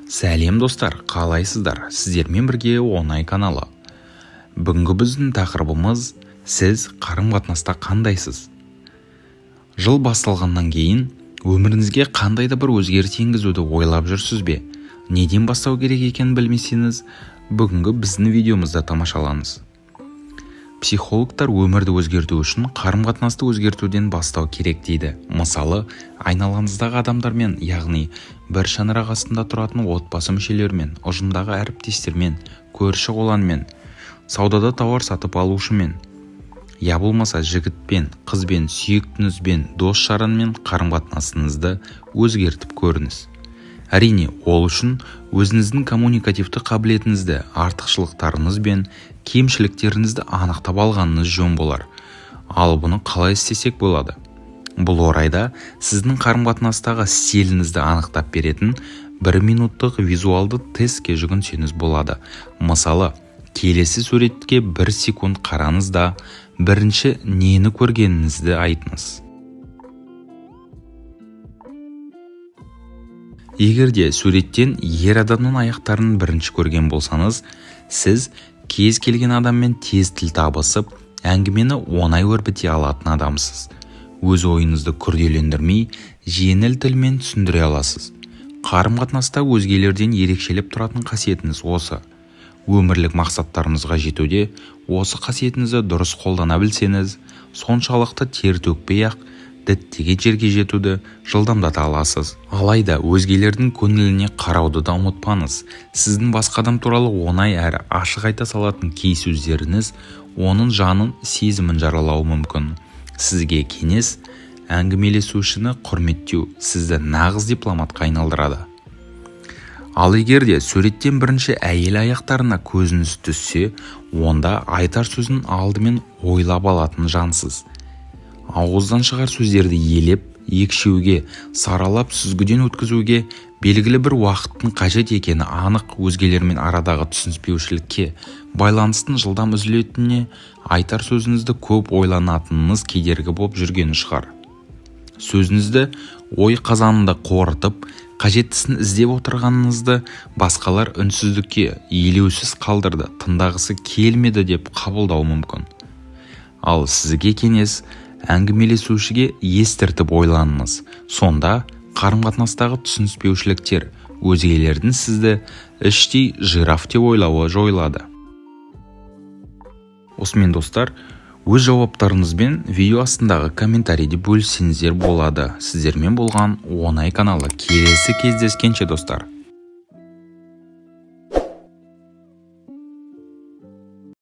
Сәлем достар, қалайсыздар? Сіздермен бірге оңай каналы. Бүгінгі біздің тақырыбымыз сіз қарым-қатынаста қандайсыз? Жыл басталғаннан кейін өміріңізге қандай да бір өзгеріс енгізуді ойлап жүрсіз бе? Неден бастау керек екенін білмесеңіз, бүгінгі біздің видеомызды тамашалаңыз. Психологтар өмірді өзгерту үшін қарым-қатынасты өзгертуден бастау керек дейді. Мысалы, айналаңыздағы адамдармен, яғни бір шаңырақ астында тұратын отбасы мүшелерімен, ұжымдағы әріптестермен, көрші-қолаңмен, саудада тауар сатып алушымен, я болмаса жігітпен, қызбен, сүйіктіңізбен, дос-жаранмен қарым-қатынасыңызды өзгертіп көріңіз. Әрине, ол үшін өзіңіздің коммуникативті қабілетіңізді, артықшылықтарыңыз бен кемшіліктеріңізді анықтап алғаныңыз жөн болар. Ал бұны қалай істесек болады? Бұл орайда сіздің қарым-қатынастағы стиліңізді анықтап беретін 1 минуттық визуалды тестке жүгінсеңіз болады. Мысалы, келесі суретке 1 секунд қараңыз да бірінші нені көргеніңізді айтыңыз. Егерде суреттен ер адамның аяқтарын бірінші көрген болсаңыз, сіз кез келген адаммен тез тіл табысып, әңгімені оңай өрбіте алатын адамсыз. Өз ойыңызды күрделендірмей, жеңіл тілмен түсіндіре аласыз. Қарым-қатынаста өзгелерден ерекшелеп тұратын қасиетіңіз осы. Өмірлік мақсаттарыңызға жетуде осы қасиетіңізді дұрыс қолдана білсеңіз, соншалықты тер төкпей-ақ діттеген жерге жетуді жылдамдата аласыз. Алайда өзгелердің көңіліне қарауды да ұмытпаңыз. Сіздің басқа адам туралы оңай әрі ашық айта салатын кей сөздеріңіз оның жанын, сезімін жаралауы мүмкін. Сізге кеңес, әңгімелесушіні құрметтеу сізді нағыз дипломатқа айналдырады. Ал егерде суреттен бірінші әйел аяқтарына көзіңіз түссе, онда айтар сөзін алдымен ойлап алатын жансыз. Ауыздан шығар сөздерді елеп, екшеуге, саралап сүзгіден өткізуге белгілі бір уақыттың қажет екені анық. Өзгелермен арадағы түсініспеушілікке, байланыстың жылдам үзілетініне, айтар сөзіңізді көп ойланатыныңыз кедергі болып жүргені шығар. Сөзіңізді ой қазанында қорытып, қажеттісін іздеп отырғаныңызды басқалар үнсіздікке, елеусіз қалдырды, тыңдағысы келмеді деп қабылдау мүмкін. Ал сізге кеңес, әңгімелесушіге естіртіп ойланыңыз. Сонда қарым-қатынастағы түсініспеушіліктер, өзгелердің сізді іштей жираф деп ойлауы жойылады. Осымен достар, өз жауаптарыңызбен видео астындағы комментарийде бөліссеңіздер болады. Сіздермен болған оңай каналы. Келесі кездескенше достар.